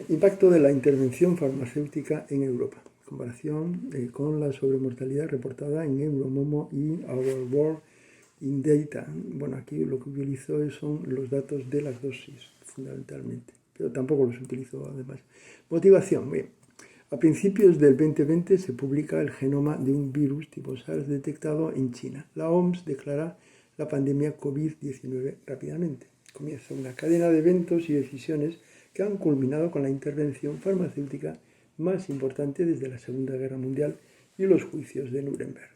Impacto de la intervención farmacéutica en Europa. Comparación con la sobremortalidad reportada en Euromomo y Our World in Data. Bueno, aquí lo que utilizo son los datos de las dosis, fundamentalmente, pero tampoco los utilizo además. Motivación. Bien. A principios del 2020 se publica el genoma de un virus tipo SARS detectado en China. La OMS declara la pandemia COVID-19 rápidamente. Comienza una cadena de eventos y decisiones que han culminado con la intervención farmacéutica más importante desde la Segunda Guerra Mundial y los juicios de Nuremberg.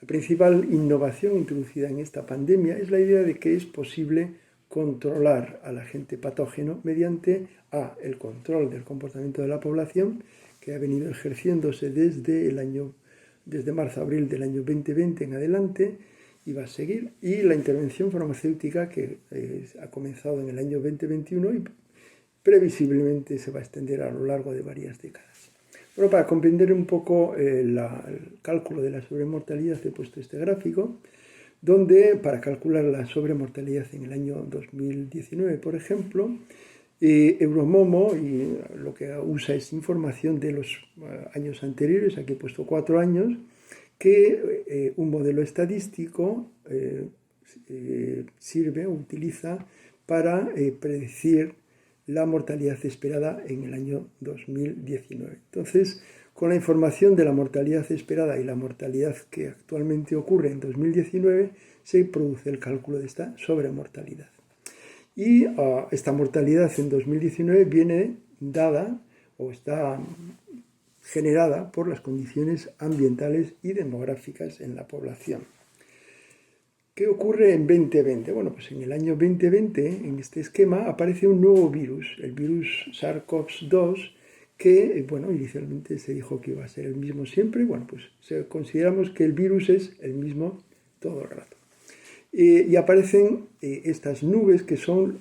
La principal innovación introducida en esta pandemia es la idea de que es posible controlar al agente patógeno mediante el control del comportamiento de la población, que ha venido ejerciéndose desde marzo-abril del año 2020 en adelante y va a seguir, y la intervención farmacéutica que ha comenzado en el año 2021 y previsiblemente se va a extender a lo largo de varias décadas. Bueno, para comprender un poco el cálculo de la sobremortalidad he puesto este gráfico, donde para calcular la sobremortalidad en el año 2019, por ejemplo, Euromomo lo que usa es información de los años anteriores, aquí he puesto 4 años, que un modelo estadístico utiliza para predecir la mortalidad esperada en el año 2019. Entonces, con la información de la mortalidad esperada y la mortalidad que actualmente ocurre en 2019, se produce el cálculo de esta sobremortalidad. Y esta mortalidad en 2019 viene dada o está generada por las condiciones ambientales y demográficas en la población. ¿Qué ocurre en 2020? Bueno, pues en el año 2020, en este esquema, aparece un nuevo virus, el virus SARS-CoV-2, que, bueno, inicialmente se dijo que iba a ser el mismo siempre. Bueno, pues consideramos que el virus es el mismo todo el rato. Y aparecen estas nubes que son,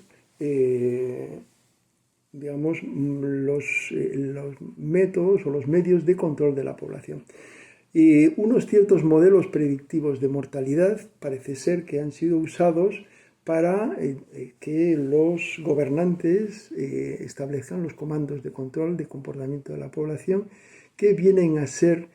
digamos, los métodos o los medios de control de la población. Unos ciertos modelos predictivos de mortalidad parece ser que han sido usados para que los gobernantes establezcan los comandos de control de comportamiento de la población, que vienen a ser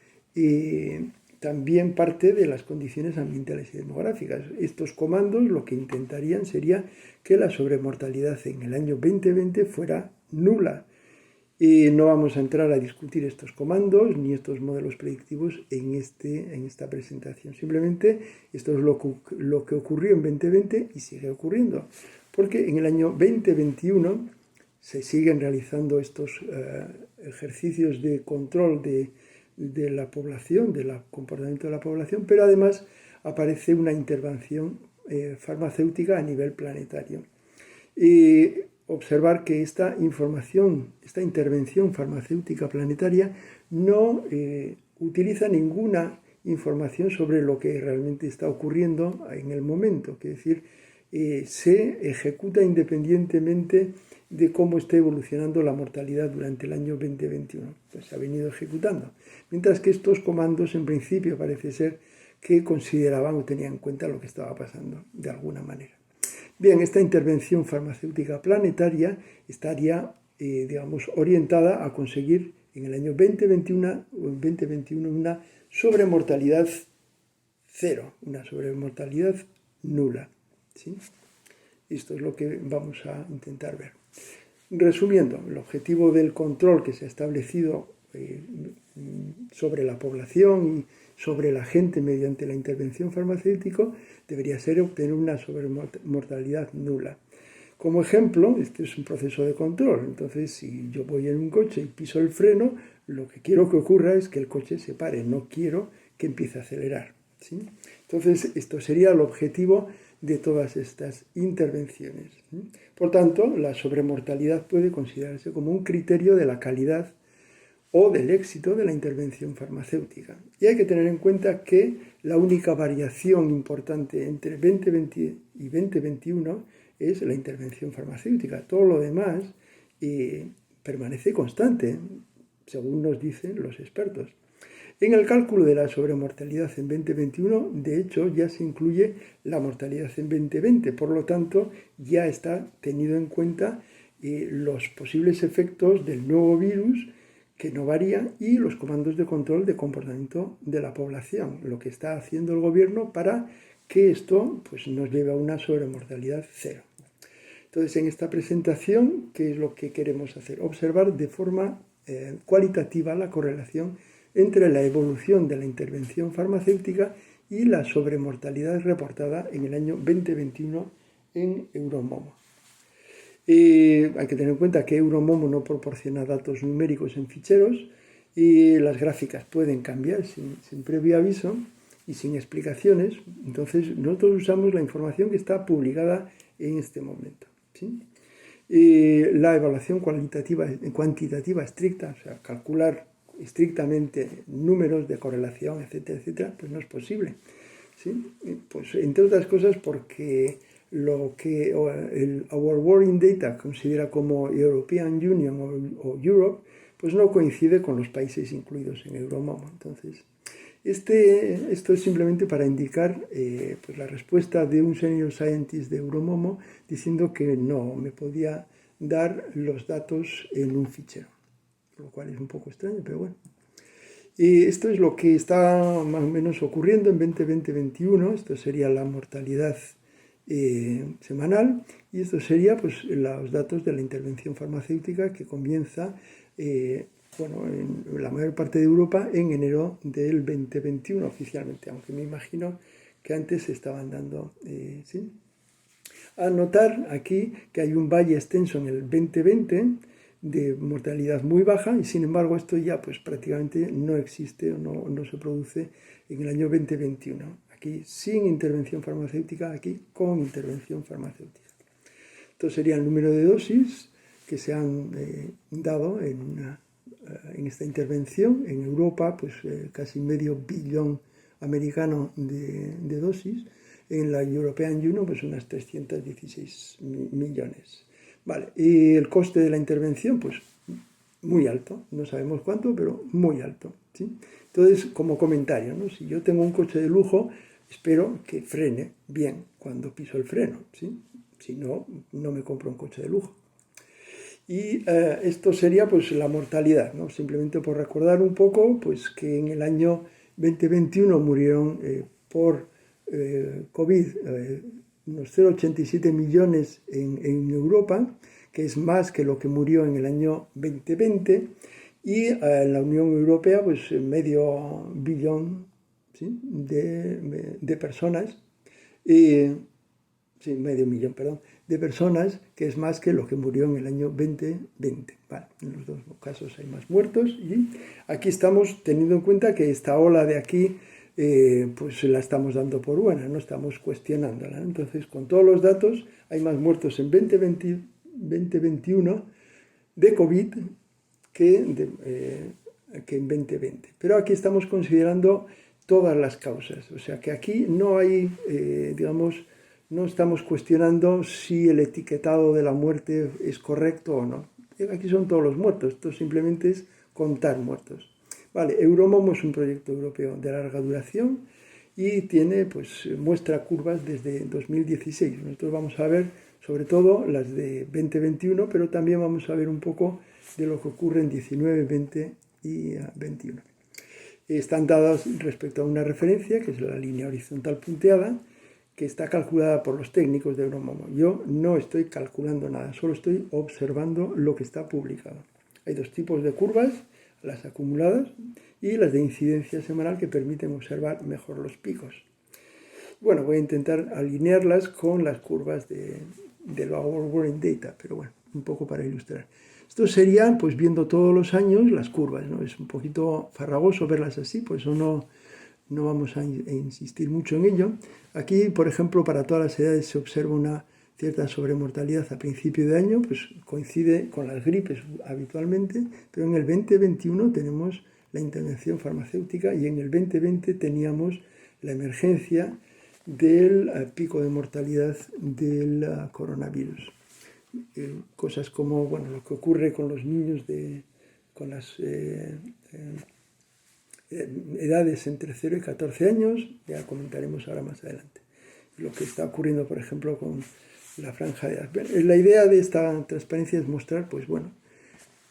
también parte de las condiciones ambientales y demográficas. Estos comandos lo que intentarían sería que la sobremortalidad en el año 2020 fuera nula. No vamos a entrar a discutir estos comandos ni estos modelos predictivos en esta presentación. Simplemente esto es lo que ocurrió en 2020 y sigue ocurriendo. Porque en el año 2021 se siguen realizando estos ejercicios de control de la población, del comportamiento de la población, pero además aparece una intervención farmacéutica a nivel planetario. Observar que esta intervención farmacéutica planetaria no utiliza ninguna información sobre lo que realmente está ocurriendo en el momento, es decir, se ejecuta independientemente de cómo esté evolucionando la mortalidad durante el año 2021. Pues se ha venido ejecutando. Mientras que estos comandos, en principio, parece ser que consideraban o tenían en cuenta lo que estaba pasando de alguna manera. Bien, esta intervención farmacéutica planetaria estaría, digamos, orientada a conseguir en el año 2021 una sobremortalidad cero, una sobremortalidad nula. ¿Sí? Esto es lo que vamos a intentar ver. Resumiendo, el objetivo del control que se ha establecido sobre la población y sobre la gente mediante la intervención farmacéutica debería ser obtener una sobremortalidad nula. Como ejemplo, este es un proceso de control. Entonces, si yo voy en un coche y piso el freno, lo que quiero que ocurra es que el coche se pare, no quiero que empiece a acelerar. ¿Sí? Entonces, esto sería el objetivo de todas estas intervenciones. Por tanto, la sobremortalidad puede considerarse como un criterio de la calidad o del éxito de la intervención farmacéutica. Y hay que tener en cuenta que la única variación importante entre 2020 y 2021 es la intervención farmacéutica. Todo lo demás permanece constante, según nos dicen los expertos. En el cálculo de la sobremortalidad en 2021, de hecho, ya se incluye la mortalidad en 2020, por lo tanto, ya está tenido en cuenta los posibles efectos del nuevo virus, que no varían, y los comandos de control de comportamiento de la población, lo que está haciendo el gobierno para que esto pues, nos lleve a una sobremortalidad cero. Entonces, en esta presentación, ¿qué es lo que queremos hacer? Observar de forma cualitativa la correlación entre la evolución de la intervención farmacéutica y la sobremortalidad reportada en el año 2021 en Euromomo. Hay que tener en cuenta que Euromomo no proporciona datos numéricos en ficheros y las gráficas pueden cambiar sin previo aviso y sin explicaciones. Entonces, nosotros usamos la información que está publicada en este momento, ¿sí? La evaluación cuantitativa estricta, o sea, calcular estrictamente números de correlación, etcétera, etcétera, pues no es posible, ¿sí? Pues entre otras cosas porque lo que el Our Working Data considera como European Union o Europe, pues no coincide con los países incluidos en Euromomo. Entonces, esto es simplemente para indicar pues la respuesta de un senior scientist de Euromomo diciendo que no me podía dar los datos en un fichero, lo cual es un poco extraño, pero bueno. Y esto es lo que está más o menos ocurriendo en 2020-21. Esto sería la mortalidad semanal, y esto sería pues, los datos de la intervención farmacéutica que comienza en la mayor parte de Europa en enero del 2021 oficialmente, aunque me imagino que antes se estaban dando, ¿sí? A notar aquí que hay un valle extenso en el 2020 de mortalidad muy baja, y sin embargo esto ya pues prácticamente no existe o no se produce en el año 2021. Aquí sin intervención farmacéutica, aquí con intervención farmacéutica. Esto sería el número de dosis que se han dado en esta intervención. En Europa, pues casi medio billón americano de dosis. En la European Union, pues unas 316 millones. Vale, y el coste de la intervención, pues muy alto, no sabemos cuánto, pero muy alto, ¿sí? Entonces, como comentario, ¿no? Si yo tengo un coche de lujo, espero que frene bien cuando piso el freno, ¿sí? Si no, no me compro un coche de lujo. Y esto sería pues la mortalidad, ¿no? Simplemente por recordar un poco, pues que en el año 2021 murieron por COVID unos 0,87 millones en Europa, que es más que lo que murió en el año 2020, y en la Unión Europea pues medio billón, ¿sí? de personas, sí, medio millón, perdón, de personas, que es más que lo que murió en el año 2020. Vale, en los dos casos hay más muertos, y aquí estamos teniendo en cuenta que esta ola de aquí pues la estamos dando por buena, no estamos cuestionándola. Entonces, con todos los datos, hay más muertos en 2021 de COVID que en 2020. Pero aquí estamos considerando todas las causas, o sea que aquí no hay, digamos, no estamos cuestionando si el etiquetado de la muerte es correcto o no. Aquí son todos los muertos, esto simplemente es contar muertos. Vale, Euromomo es un proyecto europeo de larga duración y tiene, pues, muestra curvas desde 2016. Nosotros vamos a ver sobre todo las de 2021, pero también vamos a ver un poco de lo que ocurre en 19, 20 y 21. Están dadas respecto a una referencia, que es la línea horizontal punteada, que está calculada por los técnicos de Euromomo. Yo no estoy calculando nada, solo estoy observando lo que está publicado. Hay dos tipos de curvas, las acumuladas y las de incidencia semanal, que permiten observar mejor los picos. Bueno, voy a intentar alinearlas con las curvas de Our Working Data, pero bueno, un poco para ilustrar. Esto serían, pues viendo todos los años las curvas, ¿no? Es un poquito farragoso verlas así, por eso no vamos a insistir mucho en ello. Aquí, por ejemplo, para todas las edades se observa una cierta sobremortalidad a principio de año, pues coincide con las gripes habitualmente, pero en el 2021 tenemos la intervención farmacéutica y en el 2020 teníamos la emergencia del pico de mortalidad del coronavirus. Cosas como, bueno, lo que ocurre con los niños con las edades entre 0 y 14 años, ya comentaremos ahora más adelante. Lo que está ocurriendo, por ejemplo, con la franja de edad. La idea de esta transparencia es mostrar, pues bueno,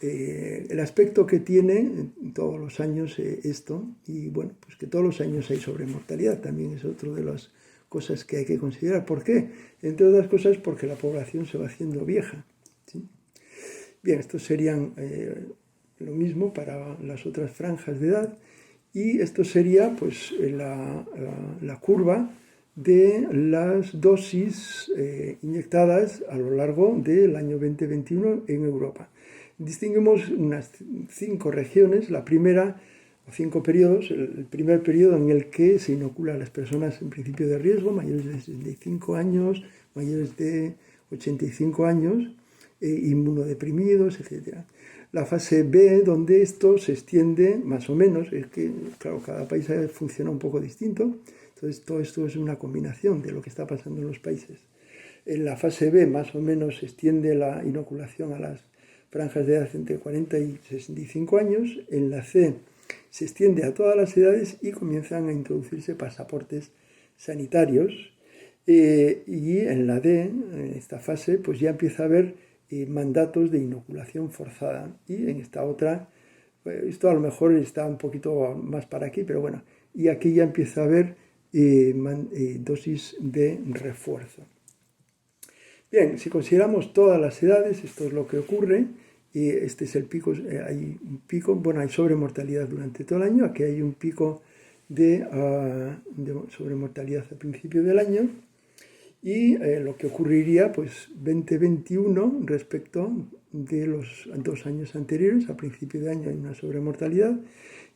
el aspecto que tiene todos los años esto, y bueno, pues que todos los años hay sobremortalidad, también es otra de las cosas que hay que considerar. ¿Por qué? Entre otras cosas porque la población se va haciendo vieja, ¿sí? Bien, estos serían lo mismo para las otras franjas de edad, y esto sería pues la curva de las dosis inyectadas a lo largo del año 2021 en Europa. Distinguimos unas 5 regiones, la primera, o 5 periodos. El primer periodo en el que se inocula a las personas en principio de riesgo, mayores de 65 años, mayores de 85 años, inmunodeprimidos, etc. La fase B, donde esto se extiende más o menos, es que, claro, cada país funciona un poco distinto, entonces todo esto es una combinación de lo que está pasando en los países. En la fase B, más o menos, se extiende la inoculación a las franjas de edad entre 40 y 65 años. En la C se extiende a todas las edades y comienzan a introducirse pasaportes sanitarios. Y en la D, en esta fase, pues ya empieza a haber mandatos de inoculación forzada. Y en esta otra, esto a lo mejor está un poquito más para aquí, pero bueno, y aquí ya empieza a haber dosis de refuerzo. Bien, si consideramos todas las edades, esto es lo que ocurre. Este es el pico, hay un pico, bueno, hay sobremortalidad durante todo el año, aquí hay un pico de sobremortalidad al principio del año, y lo que ocurriría, pues 2021 respecto de los 2 años anteriores, a principio de año hay una sobremortalidad,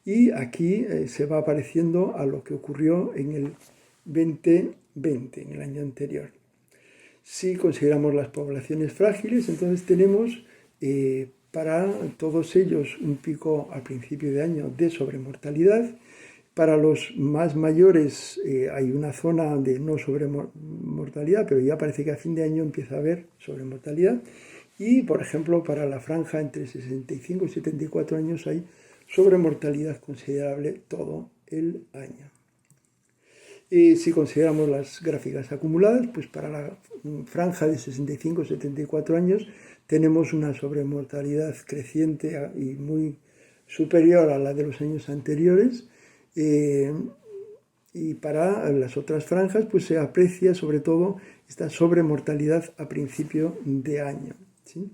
y aquí se va apareciendo a lo que ocurrió en el 2020, en el año anterior. Si consideramos las poblaciones frágiles, entonces tenemos para todos ellos un pico al principio de año de sobremortalidad. Para los más mayores hay una zona de no sobremortalidad, pero ya parece que a fin de año empieza a haber sobremortalidad. Y, por ejemplo, para la franja entre 65 y 74 años hay sobremortalidad considerable todo el año. Y si consideramos las gráficas acumuladas, pues para la franja de 65-74 años tenemos una sobremortalidad creciente y muy superior a la de los años anteriores, y para las otras franjas pues se aprecia sobre todo esta sobremortalidad a principio de año, ¿sí?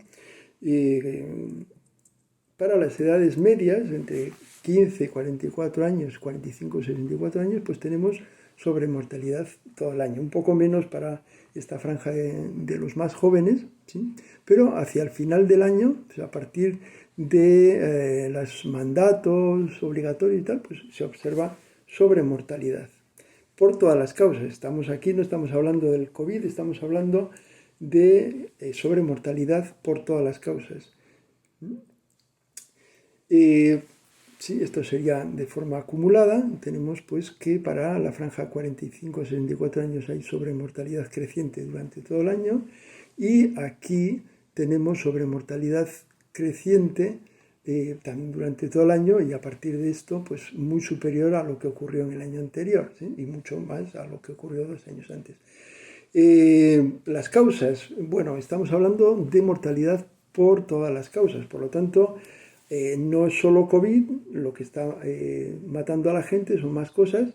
Para las edades medias, entre 15 y 44 años, 45 y 64 años, pues tenemos sobremortalidad todo el año, un poco menos para esta franja de los más jóvenes, ¿sí? Pero hacia el final del año, pues a partir de los mandatos obligatorios y tal, pues se observa sobremortalidad por todas las causas. Estamos aquí, no estamos hablando del COVID, estamos hablando de sobremortalidad por todas las causas. Sí, esto sería de forma acumulada. Tenemos pues que para la franja 45-64 años hay sobremortalidad creciente durante todo el año, y aquí tenemos sobremortalidad creciente también durante todo el año, y a partir de esto pues muy superior a lo que ocurrió en el año anterior, ¿sí? Y mucho más a lo que ocurrió 2 años antes. Las causas, bueno, estamos hablando de mortalidad por todas las causas, por lo tanto no es solo COVID lo que está matando a la gente, son más cosas,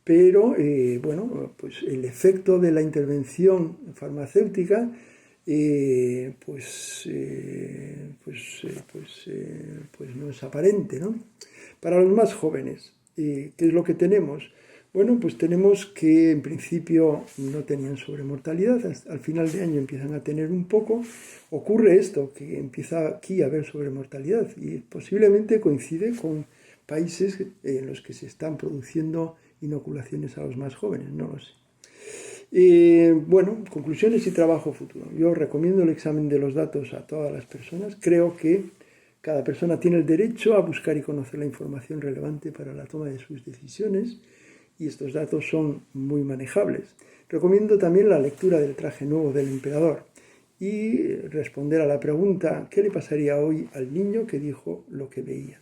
pero bueno, pues el efecto de la intervención farmacéutica pues no es aparente, ¿no? Para los más jóvenes, ¿qué es lo que tenemos? Bueno, pues tenemos que en principio no tenían sobremortalidad, al final de año empiezan a tener un poco. Ocurre esto, que empieza aquí a haber sobremortalidad, y posiblemente coincide con países en los que se están produciendo inoculaciones a los más jóvenes, no lo sé. Bueno, conclusiones y trabajo futuro. Yo recomiendo el examen de los datos a todas las personas. Creo que cada persona tiene el derecho a buscar y conocer la información relevante para la toma de sus decisiones, y estos datos son muy manejables. Recomiendo también la lectura del Traje Nuevo del Emperador y responder a la pregunta: ¿qué le pasaría hoy al niño que dijo lo que veía?